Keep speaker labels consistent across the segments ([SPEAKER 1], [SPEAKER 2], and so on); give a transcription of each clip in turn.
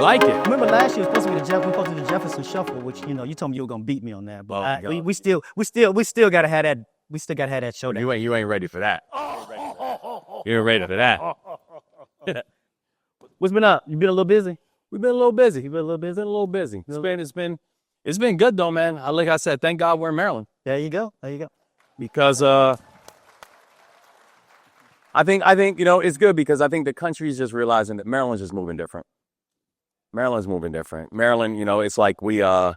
[SPEAKER 1] like it.
[SPEAKER 2] Remember last year was supposed to be we supposed to do the Jefferson Shuffle, which you told me you were gonna beat me on that, but we still gotta have that. We still gotta have that showdown.
[SPEAKER 1] You ain't ready for that. You ain't ready for that.
[SPEAKER 2] What's been up? You been a little busy?
[SPEAKER 1] We've been a little busy.
[SPEAKER 2] You been a little busy?
[SPEAKER 1] It's been good though, man. Like I said, thank God we're in Maryland.
[SPEAKER 2] There you go.
[SPEAKER 1] Because I think it's good because I think the country is just realizing that Maryland's just moving different. Maryland's moving different. Maryland, it's like we that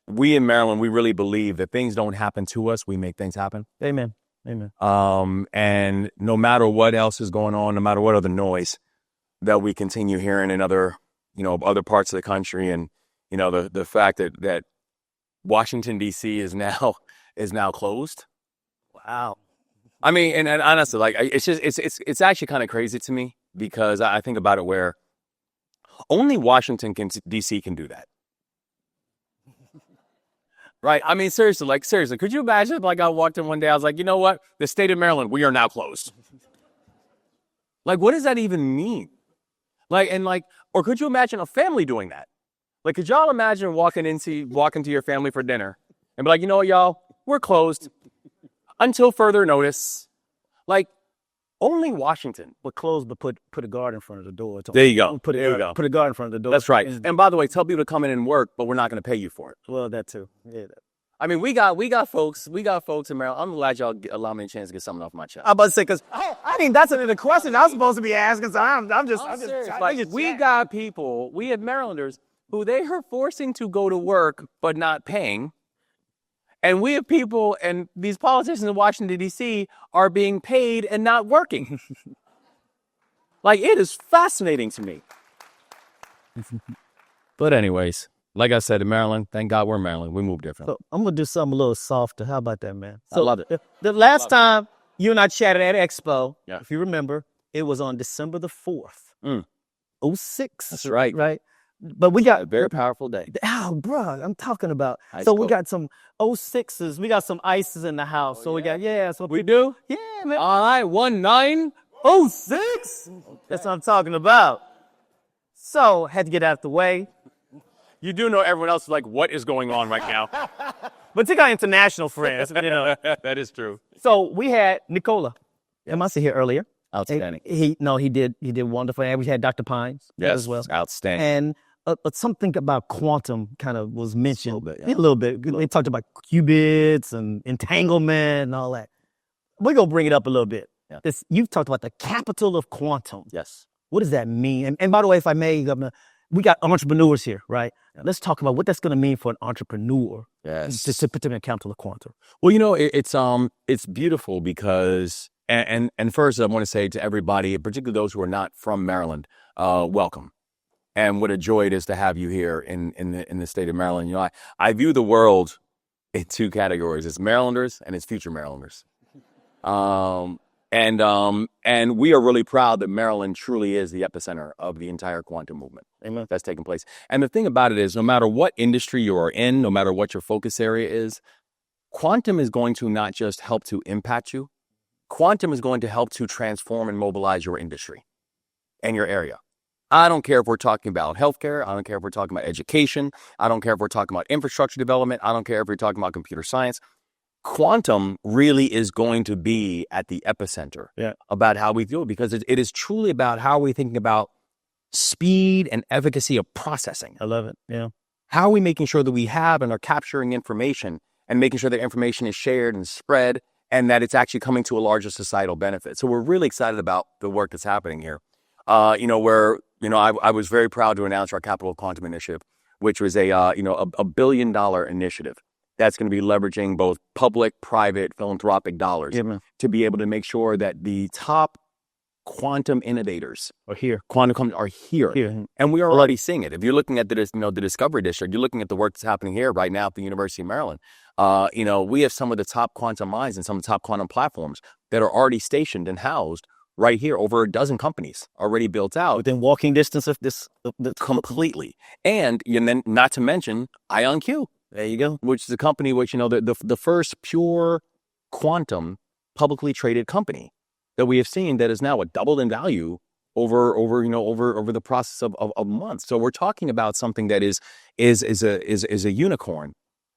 [SPEAKER 1] we in Maryland, we really believe that things don't happen to us, we make things happen.
[SPEAKER 2] Amen.
[SPEAKER 1] And no matter what else is going on, no matter what other noise that we continue hearing in other parts of the country, and the fact that Washington D.C. is now closed.
[SPEAKER 2] Wow.
[SPEAKER 1] I mean, and honestly, like it's actually kind of crazy to me because I think about it where only Washington D.C. can do that. Right. I mean, seriously, could you imagine if I walked in one day, I was like, you know what? The state of Maryland, we are now closed. Like, what does that even mean? Or could you imagine a family doing that? Like, could y'all imagine walking to your family for dinner and be like, you know what, y'all, we're closed until further notice. Like, only Washington.
[SPEAKER 2] But closed, but put a guard in front of the door.
[SPEAKER 1] There you go.
[SPEAKER 2] Put a guard in front of the door.
[SPEAKER 1] That's right. And by the way, tell people to come in and work, but we're not going to pay you for it.
[SPEAKER 2] Well, that too. Yeah.
[SPEAKER 1] I mean, we got folks in Maryland. I'm glad y'all allow me a chance to get something off my chest.
[SPEAKER 2] I'm about to say, because I think that's the question I'm supposed to be asking. So I'm just
[SPEAKER 1] serious. We got people, we have Marylanders who they are forcing to go to work but not paying. And we have people, and these politicians in Washington, D.C. are being paid and not working. Like, it is fascinating to me. But anyways, like I said, in Maryland, thank God we're in Maryland. We move different.
[SPEAKER 2] So I'm going to do something a little softer. How about that, man?
[SPEAKER 1] I love it.
[SPEAKER 2] The last time you and I chatted at Expo, if you remember, it was on December the 4th, 06.
[SPEAKER 1] That's right.
[SPEAKER 2] Right? But we got
[SPEAKER 1] a very powerful day.
[SPEAKER 2] Oh, bro, I'm talking about.
[SPEAKER 1] Ice
[SPEAKER 2] so
[SPEAKER 1] cold.
[SPEAKER 2] we got some 06s. We got some ices in the house. So we got, So
[SPEAKER 1] we do?
[SPEAKER 2] Yeah, man.
[SPEAKER 1] All right, 1906.
[SPEAKER 2] Okay. That's what I'm talking about. So had to get out the way.
[SPEAKER 1] You do know everyone else is like, what is going on right now?
[SPEAKER 2] But take our international friends,
[SPEAKER 1] That is true.
[SPEAKER 2] So we had Nicola. Am I here earlier?
[SPEAKER 1] Outstanding.
[SPEAKER 2] He did wonderful. And we had Dr. Pines as well.
[SPEAKER 1] Outstanding.
[SPEAKER 2] And something about quantum kind of was mentioned. A little bit. They talked about qubits and entanglement and all that. We're going to bring it up a little bit.
[SPEAKER 1] Yeah.
[SPEAKER 2] You've talked about the capital of quantum.
[SPEAKER 1] Yes.
[SPEAKER 2] What does that mean? And by the way, if I may, Governor, we got entrepreneurs here, right? Yeah. Let's talk about what that's going to mean for an entrepreneur.
[SPEAKER 1] Yes.
[SPEAKER 2] To put them in capital of quantum.
[SPEAKER 1] Well, it's beautiful because, and first I want to say to everybody, particularly those who are not from Maryland, welcome. And what a joy it is to have you here in the state of Maryland. I view the world in two categories. It's Marylanders and it's future Marylanders. And we are really proud that Maryland truly is the epicenter of the entire quantum movement.
[SPEAKER 2] Amen.
[SPEAKER 1] That's taking place. And the thing about it is, no matter what industry you are in, no matter what your focus area is, quantum is going to not just help to impact you. Quantum is going to help to transform and mobilize your industry and your area. I don't care if we're talking about healthcare. I don't care if we're talking about education. I don't care if we're talking about infrastructure development. I don't care if we're talking about computer science. Quantum really is going to be at the epicenter about how we do it, because it is truly about how we're thinking about speed and efficacy of processing.
[SPEAKER 2] I love it. Yeah.
[SPEAKER 1] How are we making sure that we have and are capturing information and making sure that information is shared and spread and that it's actually coming to a larger societal benefit? So we're really excited about the work that's happening here. I was very proud to announce our Capital of Quantum initiative, which was a $1 billion initiative that's going to be leveraging both public, private, philanthropic dollars to be able to make sure that the top quantum innovators
[SPEAKER 2] are here.
[SPEAKER 1] Are here. And we are already seeing it. If you're looking at the Discovery District, you're looking at the work that's happening here right now at the University of Maryland. We have some of the top quantum minds and some of the top quantum platforms that are already stationed and housed right here. Over a dozen companies already built out
[SPEAKER 2] within walking distance of this.
[SPEAKER 1] Completely. And then not to mention IonQ.
[SPEAKER 2] There you go.
[SPEAKER 1] Which is a company which, the first pure quantum publicly traded company that we have seen that is now doubled in value over the process of months. So we're talking about something that is a unicorn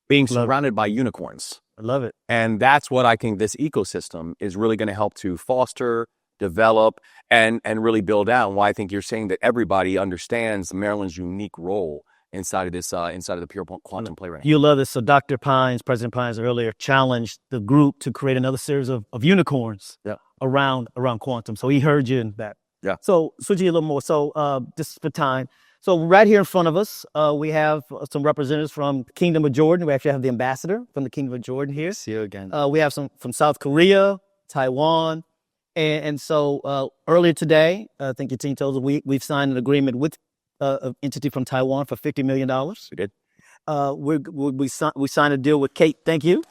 [SPEAKER 1] being surrounded by unicorns.
[SPEAKER 2] I love it.
[SPEAKER 1] And that's what I think this ecosystem is really going to help to foster, develop, and really build out. Why I think you're saying that everybody understands Maryland's unique role inside of this, inside of the pure quantum play right now.
[SPEAKER 2] You love this. So Dr. Pines, President Pines earlier challenged the group to create another series of unicorns around quantum. So he heard you in that.
[SPEAKER 1] Yeah.
[SPEAKER 2] So switching a little more. So just for time. So right here in front of us, we have some representatives from the Kingdom of Jordan. We actually have the ambassador from the Kingdom of Jordan here.
[SPEAKER 1] See you again.
[SPEAKER 2] We have some from South Korea, Taiwan. And so earlier today, I think your team told us we've signed an agreement with an entity from Taiwan for $50 million.
[SPEAKER 1] We did.
[SPEAKER 2] We signed a deal with Kate. Thank you.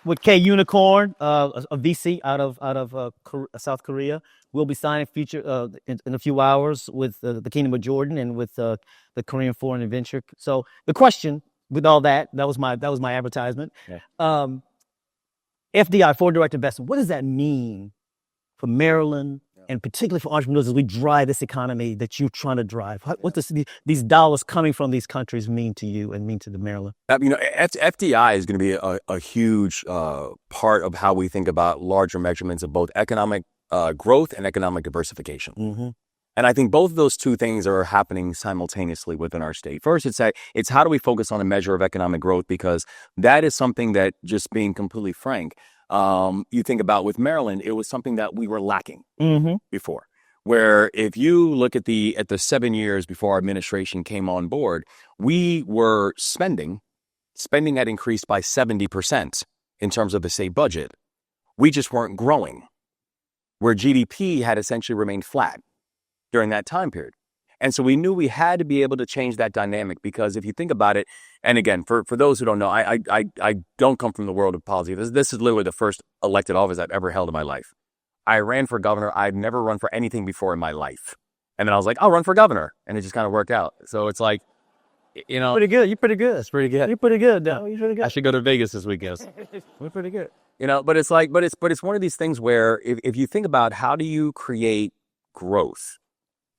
[SPEAKER 2] With K Unicorn, a VC out of South Korea. We'll be signing in a few hours with the Kingdom of Jordan and with the Korean Foreign Adventure. So the question with all that was my advertisement.
[SPEAKER 1] Yeah.
[SPEAKER 2] FDI, Foreign Direct Investment. What does that mean for Maryland and particularly for entrepreneurs as we drive this economy that you're trying to drive? What does these dollars coming from these countries mean to you and mean to the Maryland?
[SPEAKER 1] FDI is going to be a huge part of how we think about larger measurements of both economic growth and economic diversification.
[SPEAKER 2] Mm-hmm.
[SPEAKER 1] And I think both of those two things are happening simultaneously within our state. First, it's how do we focus on a measure of economic growth, because that is something that, just being completely frank, you think about with Maryland, it was something that we were lacking before. Where if you look at the 7 years before our administration came on board, we were spending had increased by 70% in terms of the state budget. We just weren't growing, where GDP had essentially remained flat during that time period. And so we knew we had to be able to change that dynamic, because if you think about it, and again, for those who don't know, I don't come from the world of politics. This is literally the first elected office I've ever held in my life. I ran for governor. I'd never run for anything before in my life. And then I was like, I'll run for governor. And it just kind of worked out. So it's like,
[SPEAKER 2] Pretty good. You're pretty good.
[SPEAKER 1] It's pretty good.
[SPEAKER 2] You're pretty good, though. You're pretty good.
[SPEAKER 1] I should go to Vegas this weekend.
[SPEAKER 2] We're pretty good.
[SPEAKER 1] But it's like, but it's one of these things where if you think about how do you create growth,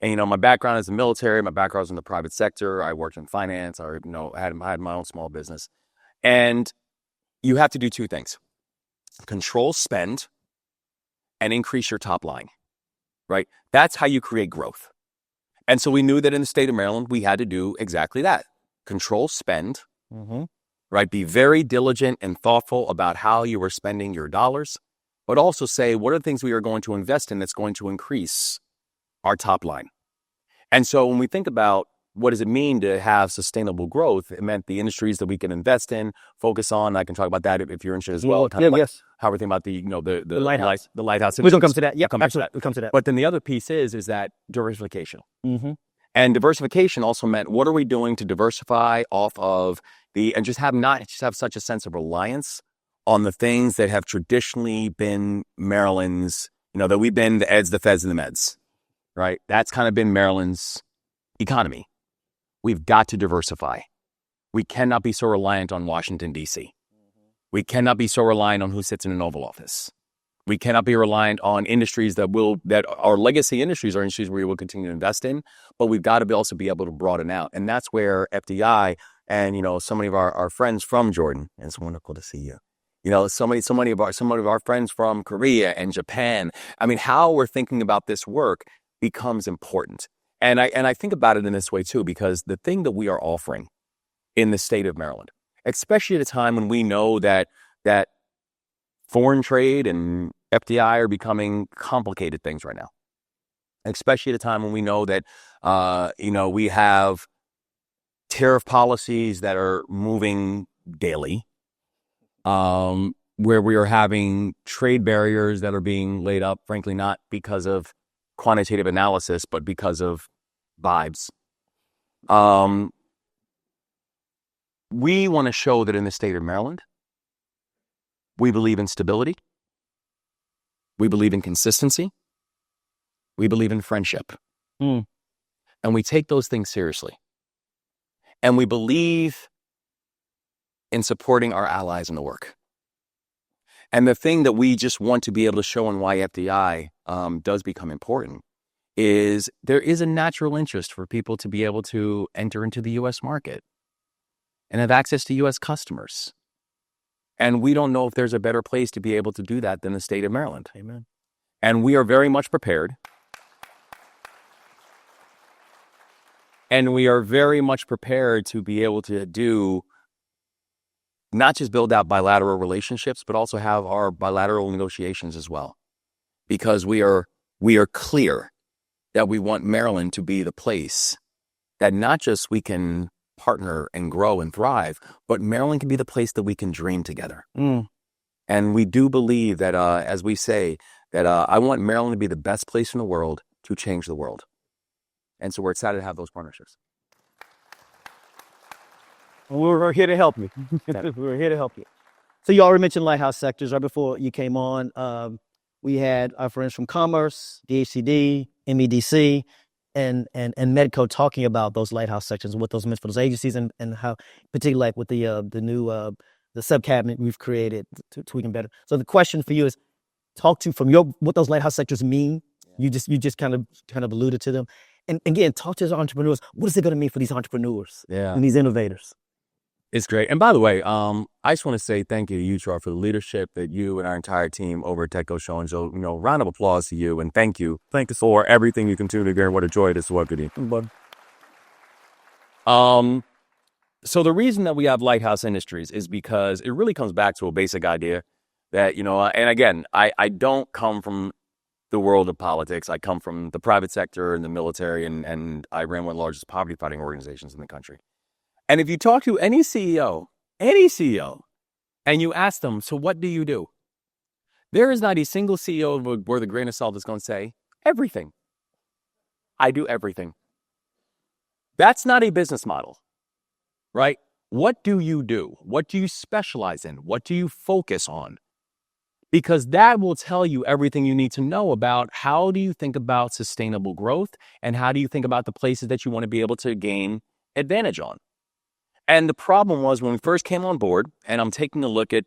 [SPEAKER 1] and my background is in the military, my background is in the private sector. I worked in finance. I had my own small business, and you have to do two things: control spend and increase your top line. Right? That's how you create growth. And so we knew that in the state of Maryland, we had to do exactly that: control spend. Right? Be very diligent and thoughtful about how you are spending your dollars, but also say, what are the things we are going to invest in that's going to increase our top line? And so when we think about what does it mean to have sustainable growth, it meant the industries that we can invest in, focus on. I can talk about that if you're interested as well.
[SPEAKER 2] Yes.
[SPEAKER 1] How we think about the
[SPEAKER 2] lighthouse.
[SPEAKER 1] The lighthouse.
[SPEAKER 2] We're going to come to that. Yeah, absolutely. We'll come to that.
[SPEAKER 1] But then the other piece is that diversification.
[SPEAKER 2] Mm-hmm.
[SPEAKER 1] And diversification also meant, what are we doing to diversify off of and just have such a sense of reliance on the things that have traditionally been Maryland's, that we've been the eds, the feds, and the meds, right? That's kind of been Maryland's economy. We've got to diversify. We cannot be so reliant on Washington, D.C. We cannot be so reliant on who sits in an Oval Office. We cannot be reliant on industries that are legacy industries, or industries we will continue to invest in, but we've got to also be able to broaden out. And that's where FDI and, so many of our friends from Jordan, and it's wonderful to see you. So many of our friends from Korea and Japan. I mean, how we're thinking about this work becomes important. And I think about it in this way too, because the thing that we are offering in the state of Maryland, especially at a time when we know that foreign trade and FDI are becoming complicated things right now, especially at a time when we know that, we have tariff policies that are moving daily, where we are having trade barriers that are being laid up, frankly, not because of quantitative analysis, but because of vibes. We want to show that in the state of Maryland, we believe in stability. We believe in consistency. We believe in friendship. And we take those things seriously. And we believe in supporting our allies in the work. And the thing that we just want to be able to show and why FDI does become important is there is a natural interest for people to be able to enter into the U.S. market and have access to U.S. customers. And we don't know if there's a better place to be able to do that than the state of Maryland.
[SPEAKER 2] Amen.
[SPEAKER 1] And we are very much prepared. And we are very much prepared to be able to do not just build out bilateral relationships, but also have our bilateral negotiations as well. Because we are clear that we want Maryland to be the place that not just we can partner and grow and thrive, but Maryland can be the place that we can dream together. And we do believe that, as we say, that I want Maryland to be the best place in the world to change the world. And so we're excited to have those partnerships.
[SPEAKER 2] We're here to help you. We're here to help you. So you already mentioned lighthouse sectors. Right before you came on, we had our friends from Commerce, DHCD, MEDC, and TEDCO talking about those lighthouse sectors and what those meant for those agencies, and how, particularly like with the new the sub cabinet we've created to tweak them better. So the question for you is, talk to from your what those lighthouse sectors mean. You just kind of alluded to them, and again, talk to those entrepreneurs. What is it going to mean for these entrepreneurs and these innovators?
[SPEAKER 1] It's great. And by the way, I just want to say thank you to you, Char, for the leadership that you and our entire team over at TEDCO showing. So, round of applause to you, and thank you. Thank you for everything you continue to do. What a joy it is to work with you. So the reason that we have Lighthouse Industries is because it really comes back to a basic idea that, and again, I don't come from the world of politics. I come from the private sector and the military, and I ran one of the largest poverty fighting organizations in the country. And if you talk to any CEO, and you ask them, so what do you do? There is not a single CEO worth a grain of salt that's going to say, everything. I do everything. That's not a business model, right? What do you do? What do you specialize in? What do you focus on? Because that will tell you everything you need to know about how do you think about sustainable growth, and how do you think about the places that you want to be able to gain advantage on. And the problem was when we first came on board, and I'm taking a look at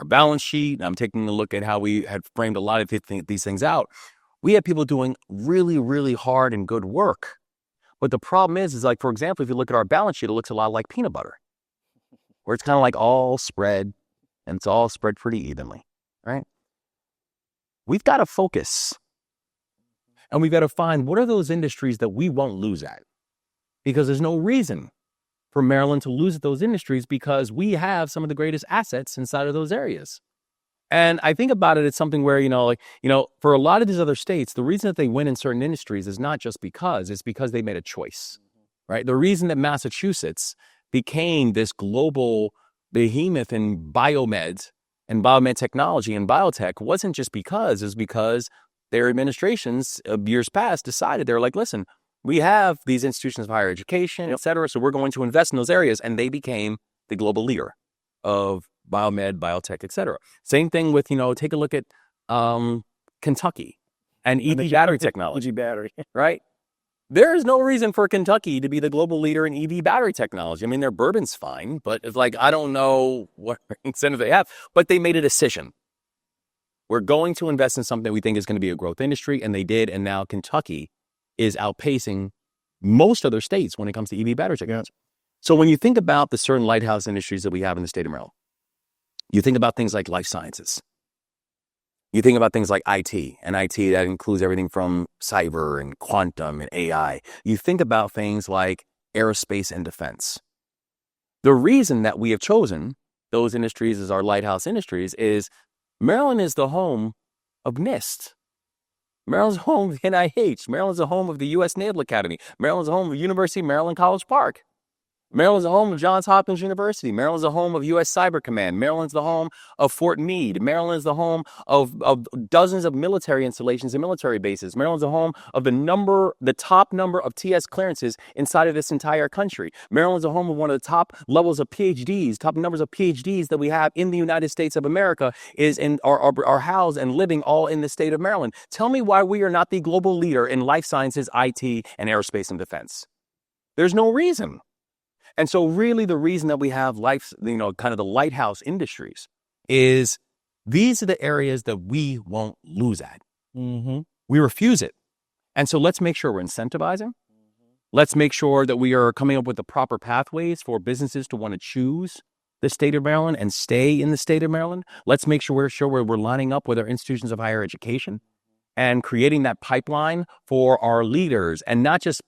[SPEAKER 1] our balance sheet, and I'm taking a look at how we had framed a lot of these things out, we had people doing really, really hard and good work. But the problem is like, for example, if you look at our balance sheet, it looks a lot like peanut butter, where it's kind of like all spread, and it's all spread pretty evenly, right? We've got to focus, and we've got to find what are those industries that we won't lose at, because there's no reason for Maryland to lose at those industries, because we have some of the greatest assets inside of those areas. And I think about it, it's something where, for a lot of these other states, the reason that they win in certain industries is not just because, it's because they made a choice, right? The reason that Massachusetts became this global behemoth in biomed and biomed technology and biotech wasn't just because, it's because their administrations of years past decided, they were like, listen, we have these institutions of higher education, et cetera, so we're going to invest in those areas. And they became the global leader of biomed, biotech, et cetera. Same thing with, take a look at Kentucky and EV battery technology.
[SPEAKER 2] EV battery.
[SPEAKER 1] Right? There is no reason for Kentucky to be the global leader in EV battery technology. I mean, their bourbon's fine, but it's like, I don't know what incentive they have, but they made a decision. We're going to invest in something we think is going to be a growth industry, and they did, and now Kentucky is outpacing most other states when it comes to EV battery technology. So when you think about the certain lighthouse industries that we have in the state of Maryland, you think about things like life sciences. You think about things like IT, and IT that includes everything from cyber and quantum and AI. You think about things like aerospace and defense. The reason that we have chosen those industries as our lighthouse industries is Maryland is the home of NIST. Maryland's home of NIH. Maryland's the home of the U.S. Naval Academy. Maryland's the home of University of Maryland College Park. Maryland's the home of Johns Hopkins University. Maryland's the home of U.S. Cyber Command. Maryland's the home of Fort Meade. Maryland's the home of dozens of military installations and military bases. Maryland's the home of the top number of TS clearances inside of this entire country. Maryland's the home of one of the top levels of PhDs, top numbers of PhDs that we have in the United States of America are housed and living all in the state of Maryland. Tell me why we are not the global leader in life sciences, IT, and aerospace and defense. There's no reason. And so really the reason that we have kind of the lighthouse industries is These are the areas that we won't lose at.
[SPEAKER 2] Mm-hmm.
[SPEAKER 1] We refuse it. And so let's make sure we're incentivizing. Let's make sure that we are coming up with the proper pathways for businesses to want to choose the state of Maryland and stay in the state of Maryland. Let's make sure we're lining up with our institutions of higher education and creating that pipeline for our leaders, and not just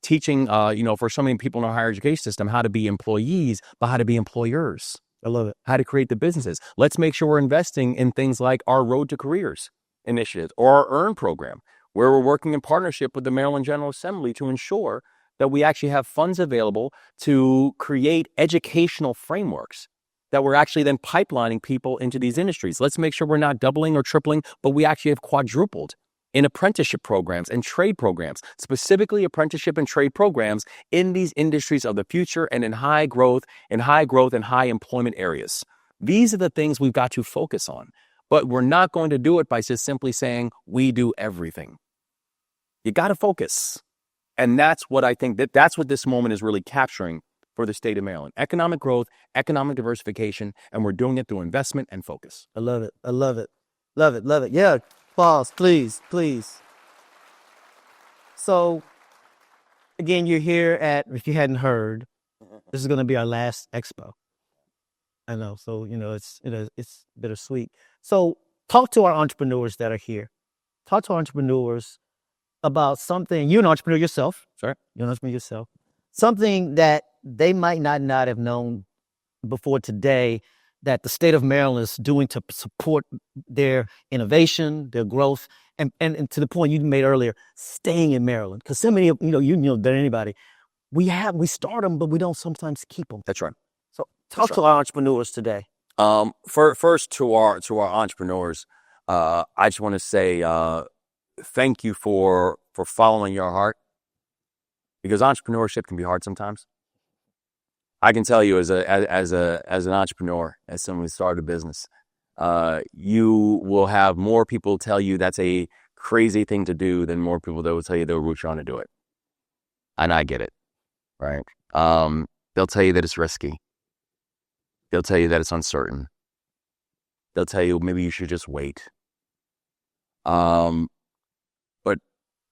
[SPEAKER 1] teaching, for so many people in our higher education system how to be employees, but how to be employers.
[SPEAKER 2] I love it.
[SPEAKER 1] How to create the businesses. Let's make sure we're investing in things like our Road to Careers initiative or our EARN program, where we're working in partnership with the Maryland General Assembly to ensure that we actually have funds available to create educational frameworks that we're actually then pipelining people into these industries. Let's make sure we're not doubling or tripling, but we actually have quadrupled in apprenticeship programs and trade programs, specifically apprenticeship and trade programs in these industries of the future and in high growth and high employment areas. These are the things we've got to focus on, but we're not going to do it by just simply saying we do everything. You got to focus. And that's what I think that's what this moment is really capturing for the state of Maryland. Economic growth, economic diversification, and we're doing it through investment and focus.
[SPEAKER 2] I love it. I love it. Love it. Love it. Yeah. Pause, please. Please. So, again, you're here at, if you hadn't heard, this is going to be our last expo. I know. So, it's bittersweet. So, talk to our entrepreneurs that are here. Talk to our entrepreneurs about something. You're an entrepreneur yourself.
[SPEAKER 1] Sorry?
[SPEAKER 2] You're an entrepreneur yourself. Something that they might not have known before today that the state of Maryland is doing to support their innovation, their growth, and to the point you made earlier, staying in Maryland. Because so many, you know better than anybody, we start them, but we don't sometimes keep them.
[SPEAKER 1] That's right.
[SPEAKER 2] So talk to our entrepreneurs today.
[SPEAKER 1] First to our entrepreneurs, I just want to say thank you for following your heart, because entrepreneurship can be hard sometimes. I can tell you as an entrepreneur, as someone who started a business, you will have more people tell you that's a crazy thing to do than more people that will tell you they'll root you on to do it. And I get it, right? They'll tell you that it's risky. They'll tell you that it's uncertain. They'll tell you maybe you should just wait. But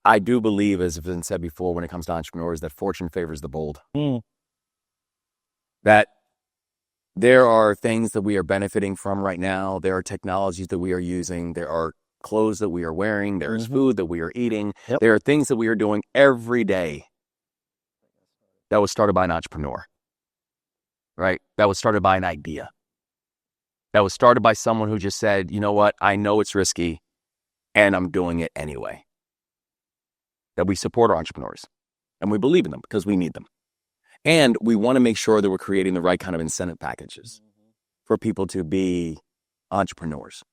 [SPEAKER 1] I do believe, as has been said before, when it comes to entrepreneurs, that fortune favors the bold. That there are things that we are benefiting from right now. There are technologies that we are using. There are clothes that we are wearing. There is food that we are eating.
[SPEAKER 2] Yep.
[SPEAKER 1] There are things that we are doing every day that was started by an entrepreneur, right? That was started by an idea. That was started by someone who just said, you know what? I know it's risky and I'm doing it anyway. That we support our entrepreneurs and we believe in them because we need them. And we want to make sure that we're creating the right kind of incentive packages for people to be entrepreneurs.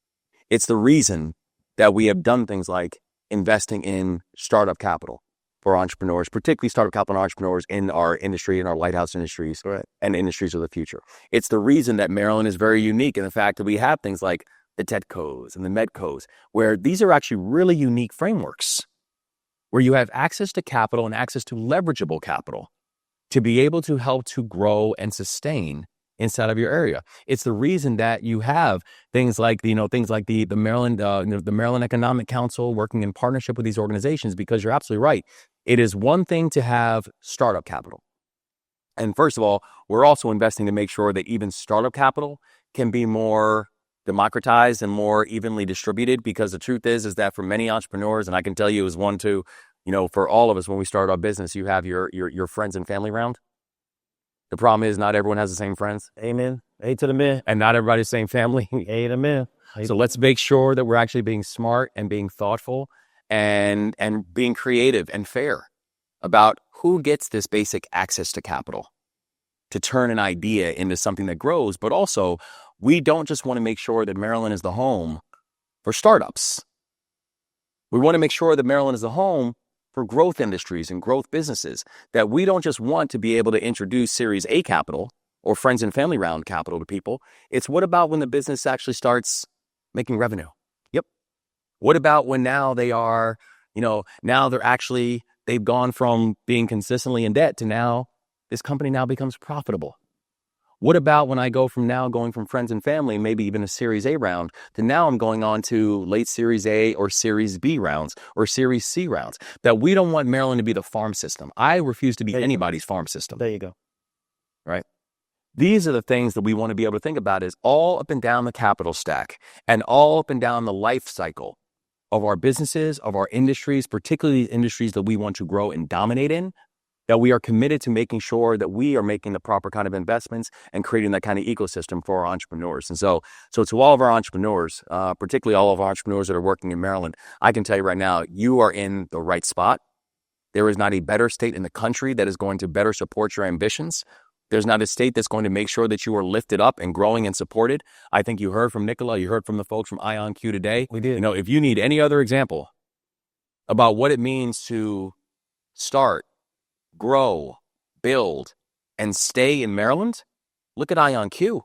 [SPEAKER 1] It's the reason that we have done things like investing in startup capital for entrepreneurs, particularly startup capital entrepreneurs in our industry, in our lighthouse industries,
[SPEAKER 2] right,
[SPEAKER 1] and industries of the future. It's the reason that Maryland is very unique in the fact that we have things like the TEDCOs and the MEDCOs, where these are actually really unique frameworks, where you have access to capital and access to leverageable capital to be able to help to grow and sustain inside of your area. It's the reason that you have things like the Maryland, the Maryland Economic Council working in partnership with these organizations, because you're absolutely right. It is one thing to have startup capital. And first of all, we're also investing to make sure that even startup capital can be more democratized and more evenly distributed, because the truth is that for many entrepreneurs, and I can tell you as one too, for all of us, when we started our business, you have your friends and family round. The problem is not everyone has the same friends.
[SPEAKER 2] Amen. A to the man.
[SPEAKER 1] And not everybody's the same family.
[SPEAKER 2] A to the man.
[SPEAKER 1] So let's make sure that we're actually being smart and being thoughtful and being creative and fair about who gets this basic access to capital to turn an idea into something that grows. But also, we don't just want to make sure that Maryland is the home for startups. We want to make sure that Maryland is the home for growth industries and growth businesses, that we don't just want to be able to introduce Series A capital or friends and family round capital to people. It's what about when the business actually starts making revenue?
[SPEAKER 2] Yep.
[SPEAKER 1] What about when now they are, now they've gone from being consistently in debt to now this company now becomes profitable? What about when I go from now going from friends and family, maybe even a Series A round, to now I'm going on to late Series A or Series B rounds or Series C rounds? That we don't want Maryland to be the farm system. I refuse to be
[SPEAKER 2] There you go.
[SPEAKER 1] anybody's farm system,
[SPEAKER 2] There you go.
[SPEAKER 1] right? These are the things that we want to be able to think about is all up and down the capital stack and all up and down the life cycle of our businesses, of our industries, particularly industries that we want to grow and dominate in, that we are committed to making sure that we are making the proper kind of investments and creating that kind of ecosystem for our entrepreneurs. And so to all of our entrepreneurs, particularly all of our entrepreneurs that are working in Maryland, I can tell you right now, you are in the right spot. There is not a better state in the country that is going to better support your ambitions. There's not a state that's going to make sure that you are lifted up and growing and supported. I think you heard from Nicola, you heard from the folks from IonQ today.
[SPEAKER 2] We did.
[SPEAKER 1] You know, if you need any other example about what it means to start, grow, build, and stay in Maryland, look at IonQ.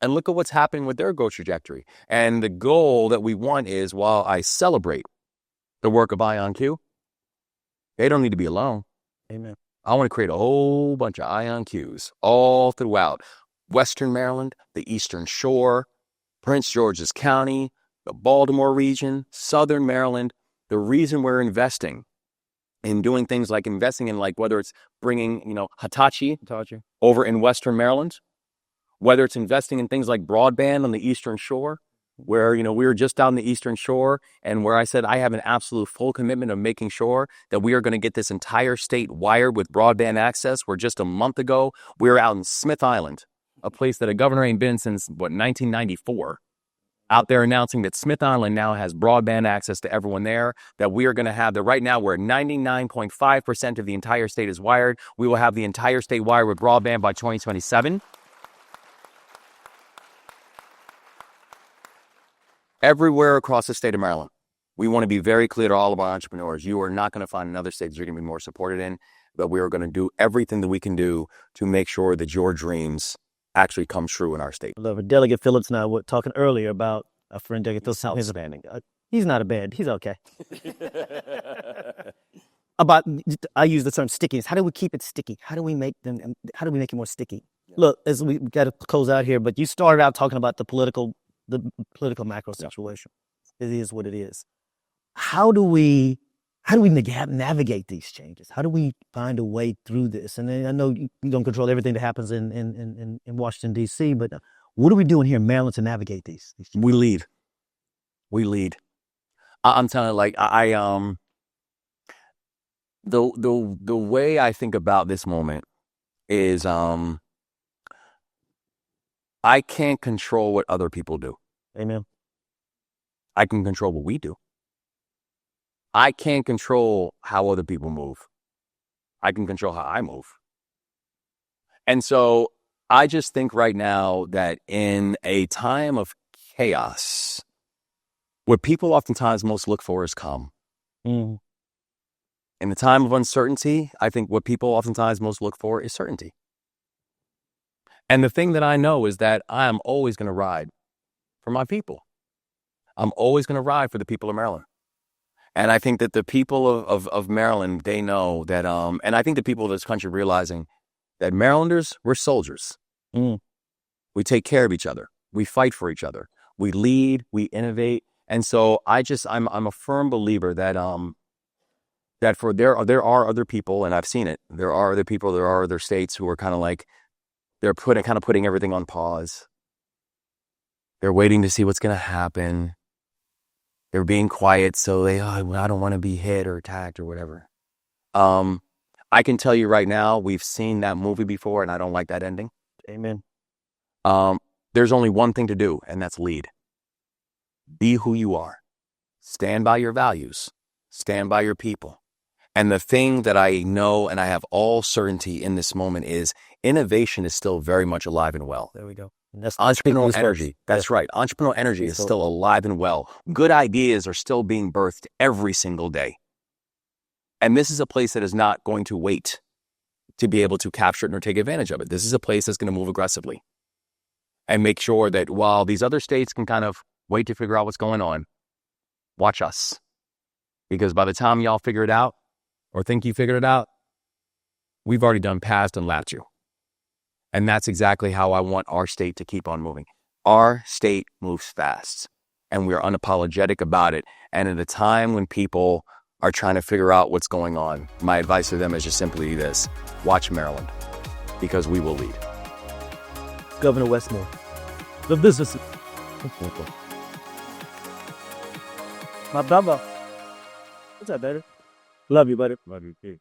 [SPEAKER 1] And look at what's happening with their growth trajectory. And the goal that we want is, while I celebrate the work of IonQ, they don't need to be alone.
[SPEAKER 2] Amen.
[SPEAKER 1] I want to create a whole bunch of IonQs all throughout Western Maryland, the Eastern Shore, Prince George's County, the Baltimore region, Southern Maryland. The reason we're investing in doing things like investing in, like, whether it's bringing, Hitachi over in Western Maryland, whether it's investing in things like broadband on the Eastern Shore, where, we were just down the Eastern Shore, and where I said I have an absolute full commitment of making sure that we are going to get this entire state wired with broadband access, where just a month ago, we were out in Smith Island, a place that a governor ain't been since, 1994, out there announcing that Smith Island now has broadband access to everyone there, that we are going to have that right now, where 99.5% of the entire state is wired. We will have the entire state wired with broadband by 2027. Everywhere across the state of Maryland, we want to be very clear to all of our entrepreneurs. You are not going to find another state that you're going to be more supported in, but we are going to do everything that we can do to make sure that your dreams actually come true in our state.
[SPEAKER 2] I love it. Delegate Phillips and I were talking earlier about a friend, Delegate Phillips.
[SPEAKER 1] Outstanding.
[SPEAKER 2] He's not a bad. He's okay. About, I use the term stickiness. How do we keep it sticky? How do we make it more sticky? Yeah. Look, as we got to close out here, but you started out talking about the political macro situation. Yeah. It is what it is. How do we navigate these changes? How do we find a way through this? And I know you don't control everything that happens in Washington, D.C., but what are we doing here in Maryland to navigate these changes?
[SPEAKER 1] We lead. I'm telling you, like, the way I think about this moment is, I can't control what other people do.
[SPEAKER 2] Amen.
[SPEAKER 1] I can control what we do. I can't control how other people move. I can control how I move. And so I just think right now that in a time of chaos, what people oftentimes most look for is calm.
[SPEAKER 2] Mm.
[SPEAKER 1] In the time of uncertainty, I think what people oftentimes most look for is certainty. And the thing that I know is that I am always going to ride for my people. I'm always going to ride for the people of Maryland. And I think that the people of Maryland, they know that, and I think the people of this country realizing that Marylanders, we're soldiers.
[SPEAKER 2] Mm.
[SPEAKER 1] We take care of each other. We fight for each other. We lead, we innovate. And so I'm a firm believer that, that there are other people, and I've seen it. There are other people, there are other states who are kind of like, they're putting everything on pause. They're waiting to see what's going to happen. They're being quiet, so I don't want to be hit or attacked or whatever. I can tell you right now, we've seen that movie before, and I don't like that ending.
[SPEAKER 2] Amen.
[SPEAKER 1] There's only one thing to do, and that's lead. Be who you are. Stand by your values. Stand by your people. And the thing that I know and I have all certainty in this moment is innovation is still very much alive and well.
[SPEAKER 2] There we go. And that's
[SPEAKER 1] entrepreneurial energy. That's right. Entrepreneurial energy is still alive and well. Good ideas are still being birthed every single day. And this is a place that is not going to wait to be able to capture it or take advantage of it. This is a place that's going to move aggressively and make sure that while these other states can kind of wait to figure out what's going on, watch us. Because by the time y'all figure it out or think you figured it out, we've already done past and lapped you. And that's exactly how I want our state to keep on moving. Our state moves fast, and we're unapologetic about it. And at a time when people are trying to figure out what's going on, my advice to them is just simply this: watch Maryland, because we will lead.
[SPEAKER 2] Governor Westmore. The business. My brother. What's up, baby? Love you, buddy.
[SPEAKER 3] Love you too.